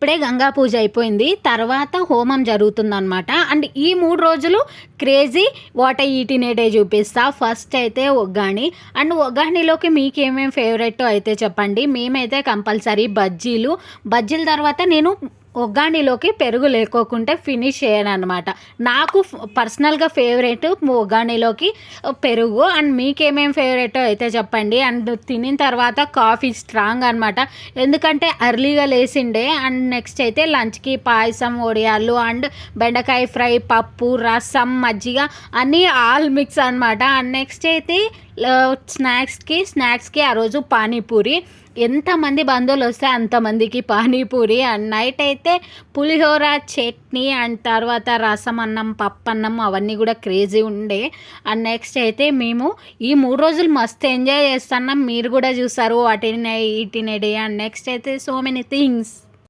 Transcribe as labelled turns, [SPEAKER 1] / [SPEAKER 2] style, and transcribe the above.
[SPEAKER 1] ఇప్పుడే గంగా పూజ అయిపోయింది. తర్వాత హోమం జరుగుతుందనమాట. అండ్ ఈ 3 రోజులు crazy what I eat in a day చూపిస్తా. ఫస్ట్ అయితే ఒగ్గాని. అండ్ ఒగ్గానిలోకి మీకేమేమి ఫేవరెట్టో అయితే చెప్పండి. మేమైతే కంపల్సరీ బజ్జీల తర్వాత నేను ఒగ్గానిలోకి పెరుగు లేకోకుంటే ఫినిష్ చేయననమాట. నాకు పర్సనల్‌గా ఫేవరెట్ ఒగ్గానిలోకి పెరుగు. అండ్ మీకేమేమి ఫేవరెట్టో అయితే చెప్పండి. అండ్ తినిన తర్వాత కాఫీ స్ట్రాంగ్ అనమాట. ఎందుకంటే ఎర్లీగా లేసిండే. అండ్ నెక్స్ట్ అయితే లంచ్‌కి పాయసం, వడియాలు అండ్ బెండకాయ ఫ్రై, పప్పు, రసం, మజ్జిగ అన్నీ ఆల్ మిక్స్ అనమాట. అండ్ నెక్స్ట్ అయితే స్నాక్స్‌కి ఆ రోజు పానీపూరి. ఎంతమంది బంధువులు వస్తే అంతమందికి పానీపూరి. అండ్ నైట్ అయితే పులిహోర, చట్నీ అండ్ తర్వాత రసం అన్నం, పప్పన్నం అవన్నీ కూడా క్రేజీ ఉండే. అండ్ నెక్స్ట్ అయితే మేము ఈ 3 రోజులు మస్తు ఎంజాయ్ చేస్తున్నాం. మీరు కూడా చూసారు what in a eat in a day. And next అయితే సో మెనీ థింగ్స్.